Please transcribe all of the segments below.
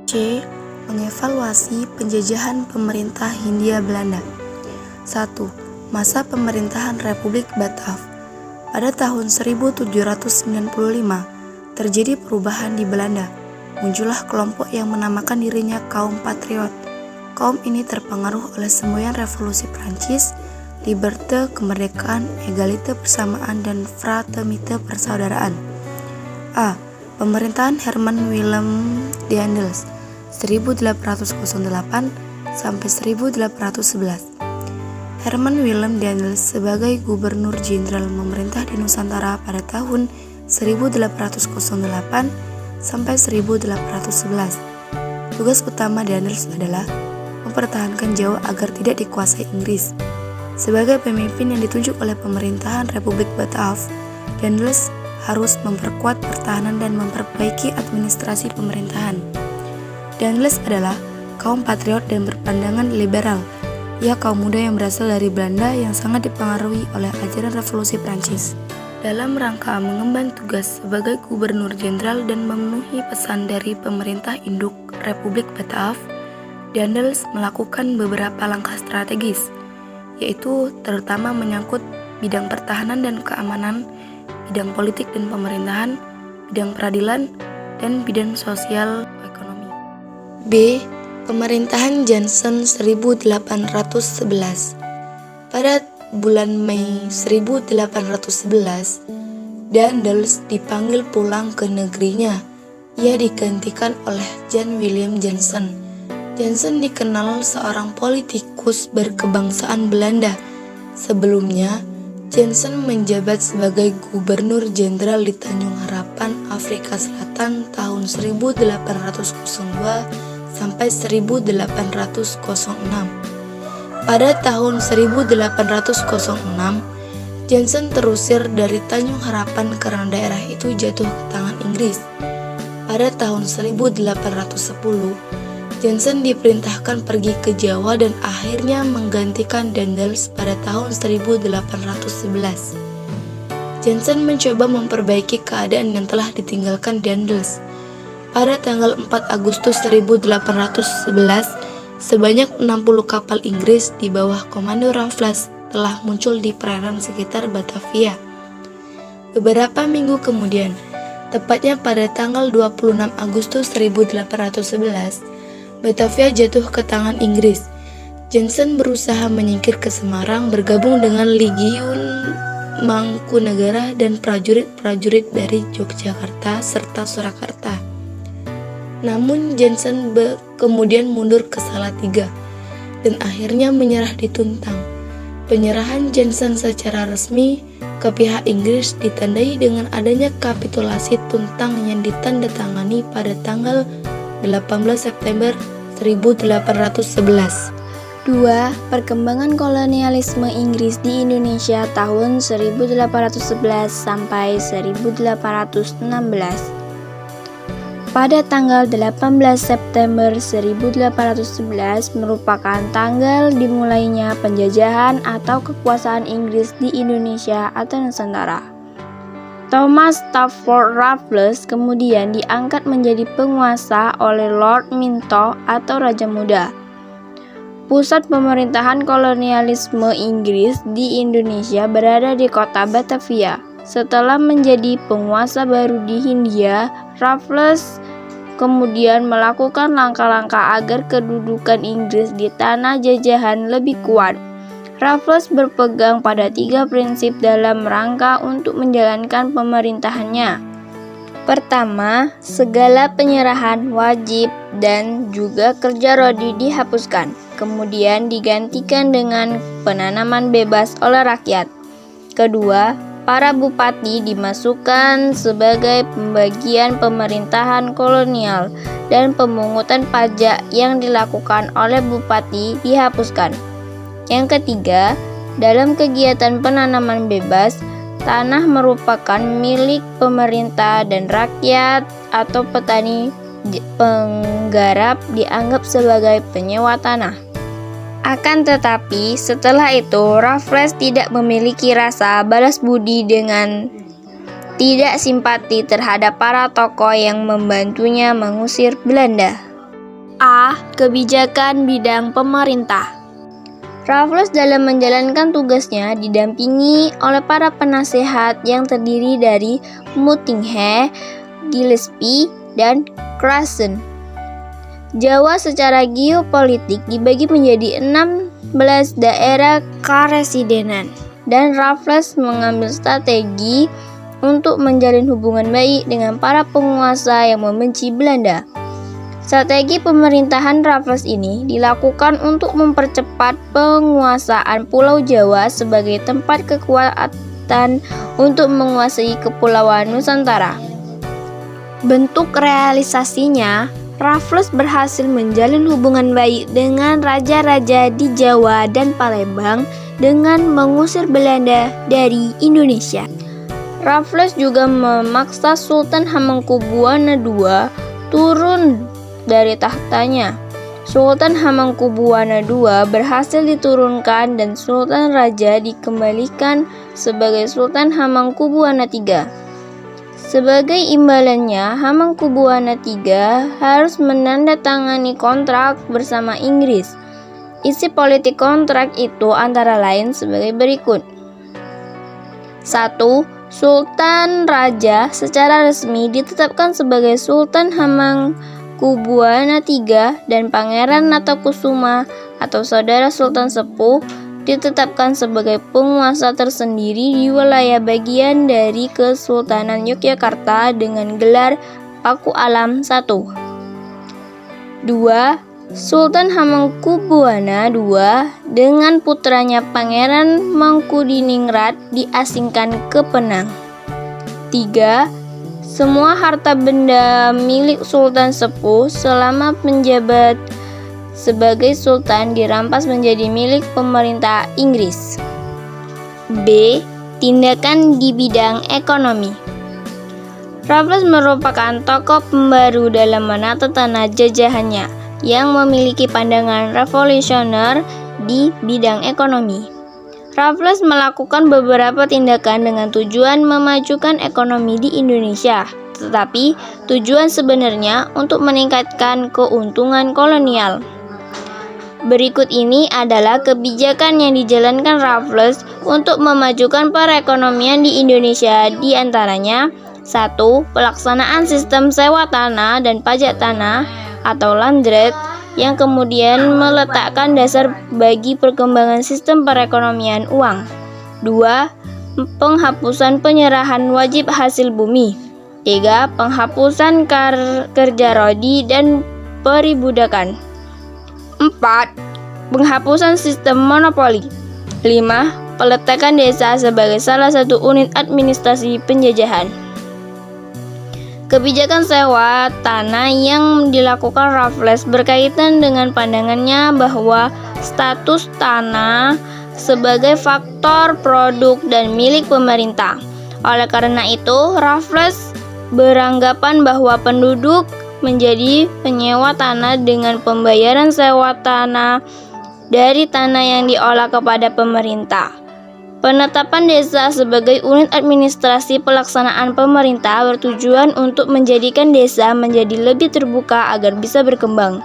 C. Mengevaluasi penjajahan pemerintah Hindia Belanda. 1. Masa pemerintahan Republik Batav. Pada tahun 1795, terjadi perubahan di Belanda. Muncullah kelompok yang menamakan dirinya kaum patriot. Kaum ini terpengaruh oleh semboyan revolusi Prancis, liberté, kemerdekaan, egalite, persamaan, dan fraternité persaudaraan. A. Pemerintahan Herman Willem Daendels 1808 sampai 1811. Herman Willem Daendels sebagai Gubernur Jenderal memerintah di Nusantara pada tahun 1808 sampai 1811. Tugas utama Daendels adalah mempertahankan Jawa agar tidak dikuasai Inggris. Sebagai pemimpin yang ditunjuk oleh pemerintahan Republik Batav, Daendels harus memperkuat pertahanan dan memperbaiki administrasi pemerintahan. Daendels adalah kaum patriot dan berpandangan liberal. Ia kaum muda yang berasal dari Belanda yang sangat dipengaruhi oleh ajaran revolusi Prancis. Dalam rangka mengemban tugas sebagai Gubernur Jenderal dan memenuhi pesan dari pemerintah induk Republik Batav, Daendels melakukan beberapa langkah strategis, yaitu terutama menyangkut bidang pertahanan dan keamanan, bidang politik dan pemerintahan, bidang peradilan, dan bidang sosial ekonomi. B. Pemerintahan Johnson 1811. Pada bulan Mei 1811, Daendels dipanggil pulang ke negerinya. Ia digantikan oleh Jan Willem Johnson. Johnson dikenal seorang politikus berkebangsaan Belanda. Sebelumnya, Johnson menjabat sebagai Gubernur Jenderal di Tanjung Harapan, Afrika Selatan tahun 1802 sampai 1806. Pada tahun 1806, Johnson terusir dari Tanjung Harapan karena daerah itu jatuh ke tangan Inggris. Pada tahun 1810, Johnson diperintahkan pergi ke Jawa dan akhirnya menggantikan Daendels pada tahun 1811. Johnson mencoba memperbaiki keadaan yang telah ditinggalkan Daendels. Pada tanggal 4 Agustus 1811, sebanyak 60 kapal Inggris di bawah komando Raffles telah muncul di perairan sekitar Batavia. Beberapa minggu kemudian, tepatnya pada tanggal 26 Agustus 1811, Batavia jatuh ke tangan Inggris. Johnson berusaha menyingkir ke Semarang, bergabung dengan Legiun Mangkunegara dan prajurit-prajurit dari Yogyakarta serta Surakarta. Namun Johnson kemudian mundur ke Salatiga dan akhirnya menyerah di Tuntang. Penyerahan Johnson secara resmi ke pihak Inggris ditandai dengan adanya kapitulasi Tuntang yang ditandatangani pada tanggal 18 September 1811. 2. Perkembangan kolonialisme Inggris di Indonesia tahun 1811 sampai 1816. Pada tanggal 18 September 1811 merupakan tanggal dimulainya penjajahan atau kekuasaan Inggris di Indonesia atau Nusantara. Thomas Stafford Raffles kemudian diangkat menjadi penguasa oleh Lord Minto atau Raja Muda. Pusat pemerintahan kolonialisme Inggris di Indonesia berada di kota Batavia. Setelah menjadi penguasa baru di Hindia, Raffles kemudian melakukan langkah-langkah agar kedudukan Inggris di tanah jajahan lebih kuat. Raffles berpegang pada 3 prinsip dalam rangka untuk menjalankan pemerintahannya. Pertama, segala penyerahan wajib dan juga kerja rodi dihapuskan, kemudian digantikan dengan penanaman bebas oleh rakyat. Kedua, para bupati dimasukkan sebagai pembagian pemerintahan kolonial dan pemungutan pajak yang dilakukan oleh bupati dihapuskan. Yang ketiga, dalam kegiatan penanaman bebas, tanah merupakan milik pemerintah dan rakyat atau petani penggarap dianggap sebagai penyewa tanah. Akan tetapi, setelah itu Raffles tidak memiliki rasa balas budi dengan tidak simpati terhadap para tokoh yang membantunya mengusir Belanda. A. Kebijakan bidang pemerintah. Raffles dalam menjalankan tugasnya didampingi oleh para penasehat yang terdiri dari Mutinghe, Gillespie, dan Crasson. Jawa secara geopolitik dibagi menjadi 16 daerah karesidenan, dan Raffles mengambil strategi untuk menjalin hubungan baik dengan para penguasa yang membenci Belanda. Strategi pemerintahan Raffles ini dilakukan untuk mempercepat penguasaan Pulau Jawa sebagai tempat kekuatan untuk menguasai Kepulauan Nusantara. Bentuk realisasinya, Raffles berhasil menjalin hubungan baik dengan raja-raja di Jawa dan Palembang dengan mengusir Belanda dari Indonesia. Raffles juga memaksa Sultan Hamengkubuwana II turun dari tahtanya. Sultan Hamengkubuwana II berhasil diturunkan dan Sultan Raja dikembalikan sebagai Sultan Hamengkubuwana III. Sebagai imbalannya, Hamengkubuwana III harus menandatangani kontrak bersama Inggris. Isi politik kontrak itu antara lain sebagai berikut. 1. Sultan Raja secara resmi ditetapkan sebagai Sultan Hamengkubuwana III dan Pangeran Natakusuma atau saudara Sultan Sepuh ditetapkan sebagai penguasa tersendiri di wilayah bagian dari Kesultanan Yogyakarta dengan gelar Paku Alam I. 2. Sultan Hamengkubuwana II dengan putranya Pangeran Mangkudiningrat diasingkan ke Penang. 3. Semua harta benda milik Sultan Sepuh selama menjabat sebagai Sultan dirampas menjadi milik pemerintah Inggris. B. Tindakan di bidang ekonomi. Raffles merupakan tokoh pembaru dalam menata tanah jajahannya yang memiliki pandangan revolusioner di bidang ekonomi. Raffles melakukan beberapa tindakan dengan tujuan memajukan ekonomi di Indonesia, tetapi tujuan sebenarnya untuk meningkatkan keuntungan kolonial. Berikut ini adalah kebijakan yang dijalankan Raffles untuk memajukan perekonomian di Indonesia, di antaranya 1. Pelaksanaan sistem sewa tanah dan pajak tanah atau land rate yang kemudian meletakkan dasar bagi perkembangan sistem perekonomian uang. 2. Penghapusan penyerahan wajib hasil bumi. 3. Penghapusan kerja rodi dan peribudakan. 4. Penghapusan sistem monopoli. 5. Peletakan desa sebagai salah satu unit administrasi penjajahan. Kebijakan sewa tanah yang dilakukan Raffles berkaitan dengan pandangannya bahwa status tanah sebagai faktor produk dan milik pemerintah. Oleh karena itu, Raffles beranggapan bahwa penduduk menjadi penyewa tanah dengan pembayaran sewa tanah dari tanah yang diolah kepada pemerintah. Penetapan desa sebagai unit administrasi pelaksanaan pemerintah bertujuan untuk menjadikan desa menjadi lebih terbuka agar bisa berkembang.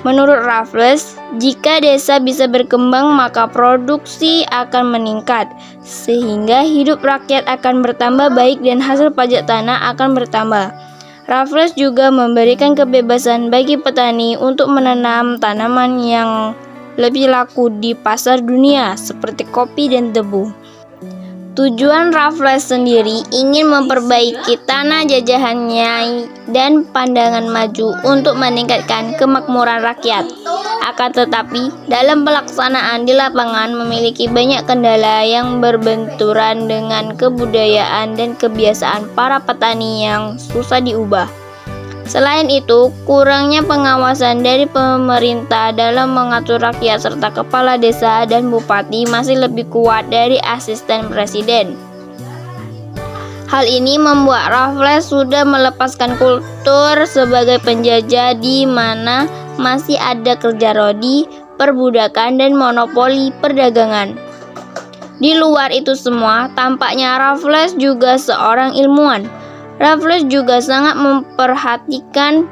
Menurut Raffles, jika desa bisa berkembang maka produksi akan meningkat, sehingga hidup rakyat akan bertambah baik dan hasil pajak tanah akan bertambah. Raffles juga memberikan kebebasan bagi petani untuk menanam tanaman yang lebih laku di pasar dunia seperti kopi dan tebu. Tujuan Raffles sendiri ingin memperbaiki tanah jajahannya dan pandangan maju untuk meningkatkan kemakmuran rakyat. Akan tetapi, dalam pelaksanaan di lapangan memiliki banyak kendala yang berbenturan dengan kebudayaan dan kebiasaan para petani yang susah diubah. Selain itu, kurangnya pengawasan dari pemerintah dalam mengatur rakyat serta kepala desa dan bupati masih lebih kuat dari asisten presiden. Hal ini membuat Raffles sudah melepaskan kultur sebagai penjajah di mana masih ada kerja rodi, perbudakan, dan monopoli perdagangan. Di luar itu semua, tampaknya Raffles juga seorang ilmuwan. Raffles juga sangat memperhatikan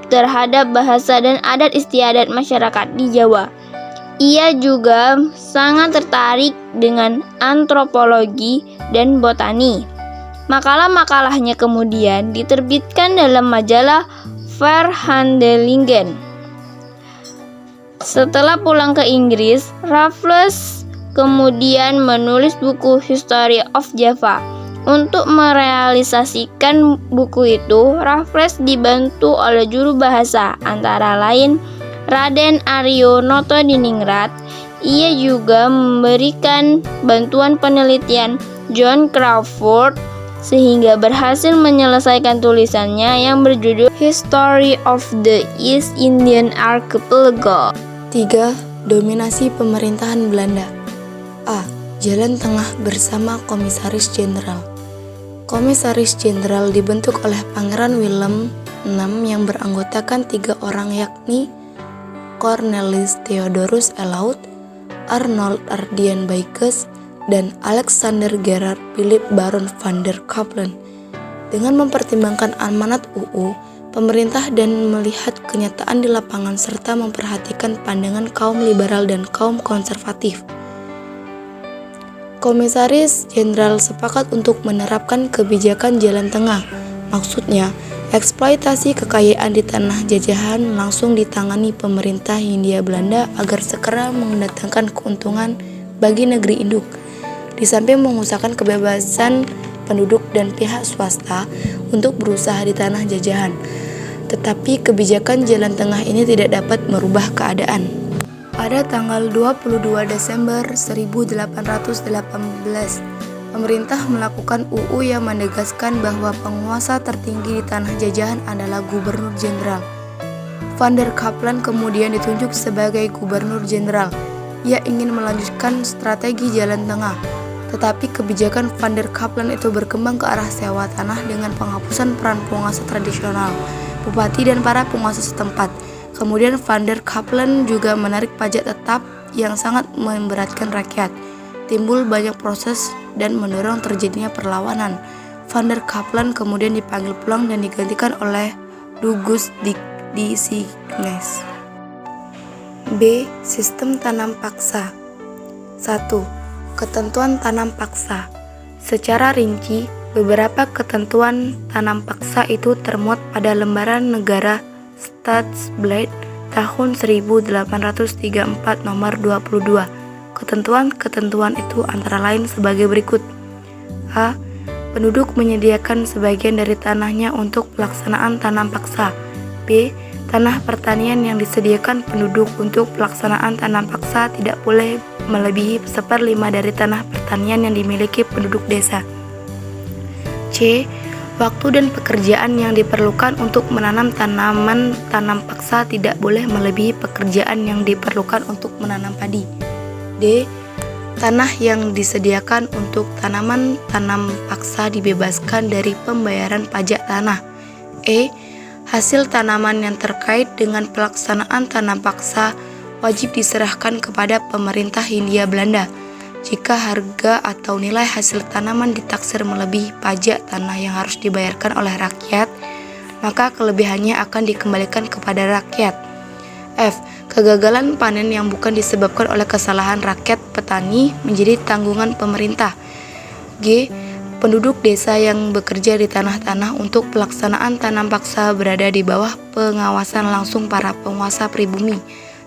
terhadap bahasa dan adat istiadat masyarakat di Jawa. Ia juga sangat tertarik dengan antropologi dan botani. Makalah-makalahnya kemudian diterbitkan dalam majalah Verhandelingen. Setelah pulang ke Inggris, Raffles kemudian menulis buku History of Java. Untuk merealisasikan buku itu, Raffles dibantu oleh juru bahasa, antara lain Raden Aryo Notodiningrat. Ia juga memberikan bantuan penelitian John Crawford sehingga berhasil menyelesaikan tulisannya yang berjudul History of the East Indian Archipelago. 3. Dominasi pemerintahan Belanda. A. Jalan Tengah bersama Komisaris Jenderal. Komisaris Jenderal dibentuk oleh Pangeran Willem VI yang beranggotakan 3 orang, yakni Cornelis Theodorus Elaut, Arnold Ardian Baekes, dan Alexander Gerard Philip Baron van der Capellen. Dengan mempertimbangkan amanat UU, pemerintah dan melihat kenyataan di lapangan serta memperhatikan pandangan kaum liberal dan kaum konservatif, Komisaris Jenderal sepakat untuk menerapkan kebijakan jalan tengah. Maksudnya, eksploitasi kekayaan di tanah jajahan langsung ditangani pemerintah Hindia Belanda agar segera mendatangkan keuntungan bagi negeri induk. Di samping mengusahakan kebebasan penduduk dan pihak swasta untuk berusaha di tanah jajahan. Tetapi kebijakan jalan tengah ini tidak dapat merubah keadaan. Pada tanggal 22 Desember 1818, pemerintah melakukan UU yang menegaskan bahwa penguasa tertinggi di tanah jajahan adalah Gubernur Jenderal. Van der Capellen kemudian ditunjuk sebagai Gubernur Jenderal. Ia ingin melanjutkan strategi jalan tengah, tetapi kebijakan Van der Capellen itu berkembang ke arah sewa tanah dengan penghapusan peran penguasa tradisional, bupati dan para penguasa setempat. Kemudian Van der Capellen juga menarik pajak tetap yang sangat memberatkan rakyat. Timbul banyak proses dan mendorong terjadinya perlawanan. Van der Capellen kemudian dipanggil pulang dan digantikan oleh Douglas de Signes. B. Sistem tanam paksa. 1. Ketentuan tanam paksa. Secara rinci, beberapa ketentuan tanam paksa itu termuat pada lembaran negara Statsblad tahun 1834 nomor 22. Ketentuan-ketentuan itu antara lain sebagai berikut. A. Penduduk menyediakan sebagian dari tanahnya untuk pelaksanaan tanam paksa. B. Tanah pertanian yang disediakan penduduk untuk pelaksanaan tanam paksa tidak boleh melebihi 1/5 dari tanah pertanian yang dimiliki penduduk desa. C. Waktu dan pekerjaan yang diperlukan untuk menanam tanaman tanam paksa tidak boleh melebihi pekerjaan yang diperlukan untuk menanam padi. D. Tanah yang disediakan untuk tanaman tanam paksa dibebaskan dari pembayaran pajak tanah. E. Hasil tanaman yang terkait dengan pelaksanaan tanam paksa wajib diserahkan kepada pemerintah Hindia Belanda. Jika harga atau nilai hasil tanaman ditaksir melebihi pajak tanah yang harus dibayarkan oleh rakyat, maka kelebihannya akan dikembalikan kepada rakyat. F. Kegagalan panen yang bukan disebabkan oleh kesalahan rakyat petani menjadi tanggungan pemerintah. G. Penduduk desa yang bekerja di tanah-tanah untuk pelaksanaan tanam paksa berada di bawah pengawasan langsung para penguasa pribumi,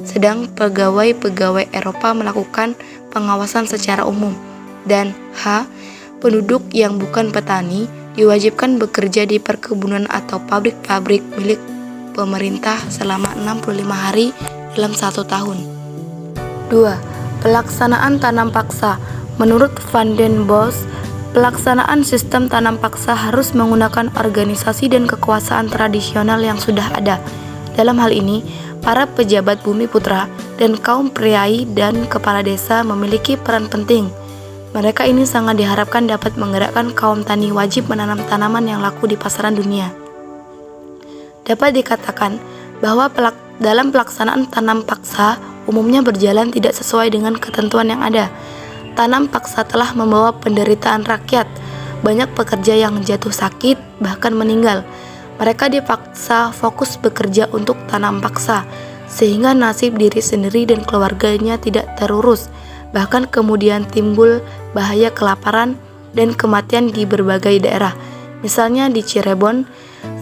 sedang pegawai-pegawai Eropa melakukan pengawasan secara umum. Dan H. Penduduk yang bukan petani diwajibkan bekerja di perkebunan atau pabrik-pabrik milik pemerintah selama 65 hari dalam 1 tahun. 2. Pelaksanaan tanam paksa. Menurut Van den Bos, pelaksanaan sistem tanam paksa harus menggunakan organisasi dan kekuasaan tradisional yang sudah ada. Dalam hal ini, para pejabat bumi putra dan kaum priai dan kepala desa memiliki peran penting. Mereka ini sangat diharapkan dapat menggerakkan kaum tani wajib menanam tanaman yang laku di pasaran dunia. Dapat dikatakan bahwa dalam pelaksanaan tanam paksa umumnya berjalan tidak sesuai dengan ketentuan yang ada. Tanam paksa telah membawa penderitaan rakyat, banyak pekerja yang jatuh sakit bahkan meninggal. Mereka dipaksa fokus bekerja untuk tanam paksa, sehingga nasib diri sendiri dan keluarganya tidak terurus. Bahkan kemudian timbul bahaya kelaparan dan kematian di berbagai daerah. Misalnya di Cirebon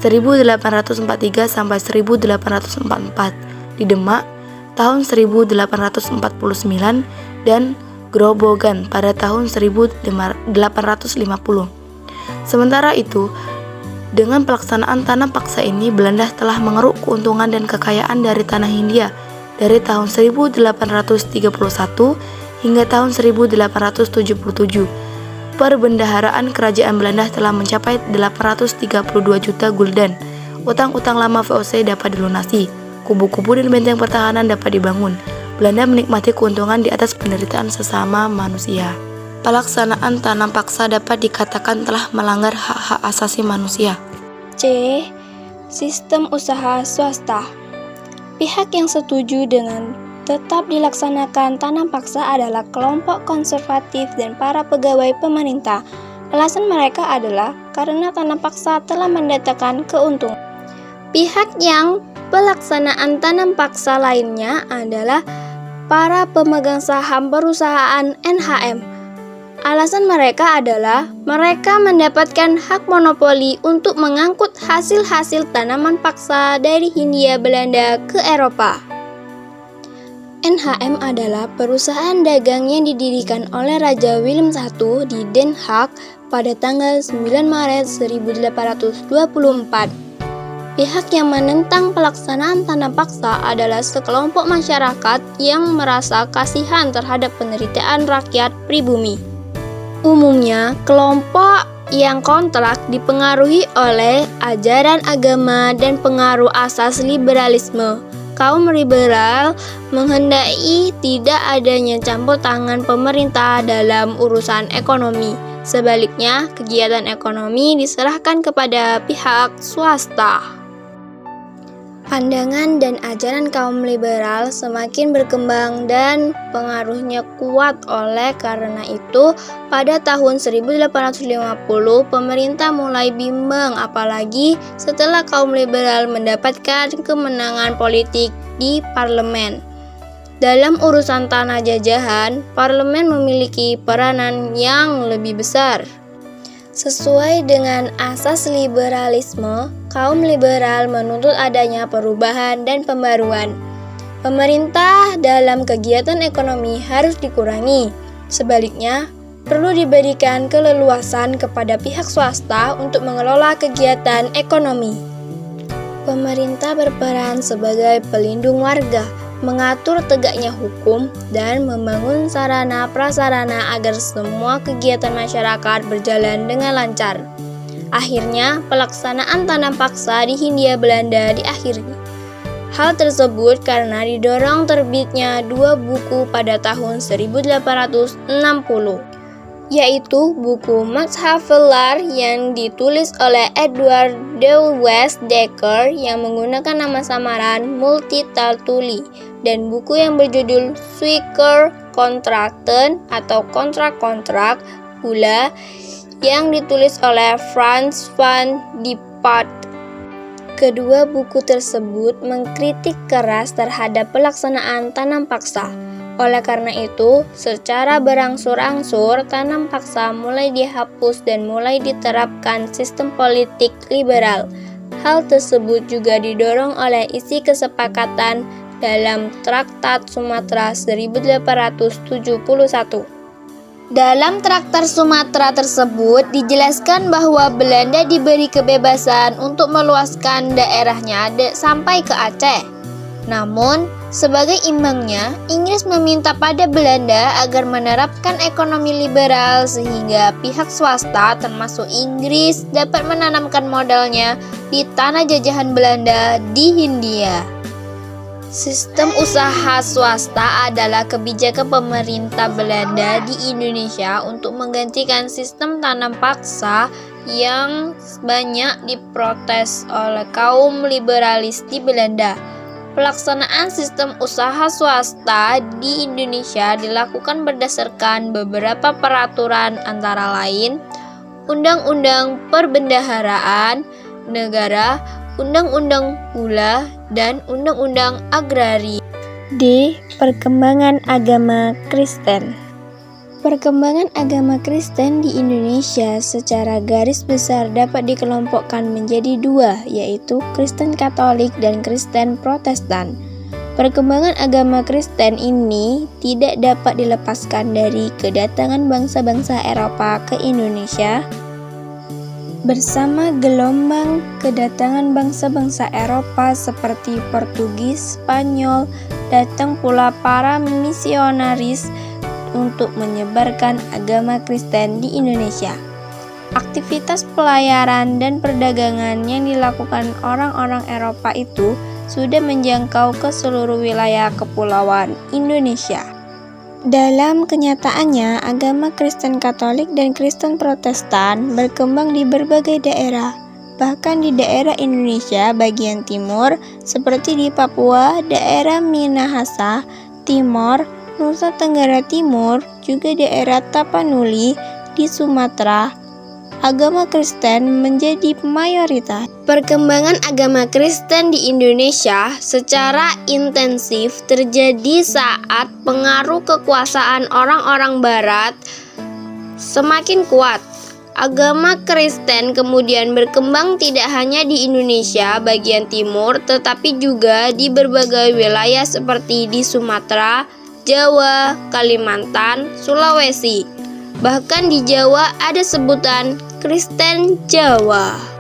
1843 sampai 1844, di Demak tahun 1849 dan Grobogan pada tahun 1850. Sementara itu, dengan pelaksanaan tanam paksa ini, Belanda telah mengeruk keuntungan dan kekayaan dari tanah Hindia dari tahun 1831 hingga tahun 1877. Perbendaharaan kerajaan Belanda telah mencapai 832 juta gulden. Utang-utang lama VOC dapat dilunasi. Kubu-kubu dan benteng pertahanan dapat dibangun. Belanda menikmati keuntungan di atas penderitaan sesama manusia. Pelaksanaan tanam paksa dapat dikatakan telah melanggar hak-hak asasi manusia. C. Sistem usaha swasta. Pihak yang setuju dengan tetap dilaksanakan tanam paksa adalah kelompok konservatif dan para pegawai pemerintah. Alasan mereka adalah karena tanam paksa telah mendatangkan keuntungan. Pihak yang pelaksanaan tanam paksa lainnya adalah para pemegang saham perusahaan NHM. Alasan mereka adalah mereka mendapatkan hak monopoli untuk mengangkut hasil-hasil tanaman paksa dari Hindia Belanda ke Eropa. NHM adalah perusahaan dagang yang didirikan oleh Raja Willem I di Den Haag pada tanggal 9 Maret 1824. Pihak yang menentang pelaksanaan tanam paksa adalah sekelompok masyarakat yang merasa kasihan terhadap penderitaan rakyat pribumi. Umumnya, kelompok yang kontrak dipengaruhi oleh ajaran agama dan pengaruh asas liberalisme. Kaum liberal menghendaki tidak adanya campur tangan pemerintah dalam urusan ekonomi. Sebaliknya, kegiatan ekonomi diserahkan kepada pihak swasta. Pandangan dan ajaran kaum liberal semakin berkembang dan pengaruhnya kuat. Oleh karena itu, pada tahun 1850 pemerintah mulai bimbang, apalagi setelah kaum liberal mendapatkan kemenangan politik di parlemen. Dalam urusan tanah jajahan, parlemen memiliki peranan yang lebih besar. Sesuai dengan asas liberalisme, kaum liberal menuntut adanya perubahan dan pembaruan. Pemerintah dalam kegiatan ekonomi harus dikurangi. Sebaliknya, perlu diberikan keleluasan kepada pihak swasta untuk mengelola kegiatan ekonomi. Pemerintah berperan sebagai pelindung warga, mengatur tegaknya hukum, dan membangun sarana-prasarana agar semua kegiatan masyarakat berjalan dengan lancar. Akhirnya, pelaksanaan tanam paksa di Hindia Belanda diakhiri. Hal tersebut karena didorong terbitnya dua buku pada tahun 1860, yaitu buku Max Havelaar yang ditulis oleh Edward de West Dekker yang menggunakan nama samaran Multatuli, dan buku yang berjudul Zwicker Kontrakten atau kontrak-kontrak pula yang ditulis oleh Frans van Diepat. Kedua buku tersebut mengkritik keras terhadap pelaksanaan tanam paksa. Oleh karena itu, secara berangsur-angsur tanam paksa mulai dihapus dan mulai diterapkan sistem politik liberal. Hal tersebut juga didorong oleh isi kesepakatan dalam Traktat Sumatera 1871. Dalam Traktat Sumatera tersebut dijelaskan bahwa Belanda diberi kebebasan untuk meluaskan daerahnya sampai ke Aceh. Namun, sebagai imbangnya, Inggris meminta pada Belanda agar menerapkan ekonomi liberal sehingga pihak swasta termasuk Inggris dapat menanamkan modalnya di tanah jajahan Belanda di Hindia. Sistem usaha swasta adalah kebijakan pemerintah Belanda di Indonesia untuk menggantikan sistem tanam paksa yang banyak diprotes oleh kaum liberalis di Belanda. Pelaksanaan sistem usaha swasta di Indonesia dilakukan berdasarkan beberapa peraturan antara lain Undang-Undang Perbendaharaan, negara, undang-undang pula, dan undang-undang agraria. D. Perkembangan agama Kristen. Perkembangan agama Kristen di Indonesia secara garis besar dapat dikelompokkan menjadi dua, yaitu Kristen Katolik dan Kristen Protestan. Perkembangan agama Kristen ini tidak dapat dilepaskan dari kedatangan bangsa-bangsa Eropa ke Indonesia. Bersama gelombang kedatangan bangsa-bangsa Eropa seperti Portugis, Spanyol, datang pula para misionaris untuk menyebarkan agama Kristen di Indonesia. Aktivitas pelayaran dan perdagangan yang dilakukan orang-orang Eropa itu sudah menjangkau ke seluruh wilayah kepulauan Indonesia. Dalam kenyataannya, agama Kristen Katolik dan Kristen Protestan berkembang di berbagai daerah, bahkan di daerah Indonesia bagian timur seperti di Papua, daerah Minahasa, Timor, Nusa Tenggara Timur, juga daerah Tapanuli di Sumatera. Agama Kristen menjadi mayoritas. Perkembangan agama Kristen di Indonesia secara intensif terjadi saat pengaruh kekuasaan orang-orang Barat semakin kuat. Agama Kristen kemudian berkembang tidak hanya di Indonesia bagian timur, tetapi juga di berbagai wilayah seperti di Sumatera, Jawa, Kalimantan, Sulawesi. Bahkan di Jawa ada sebutan Kristen Jawa.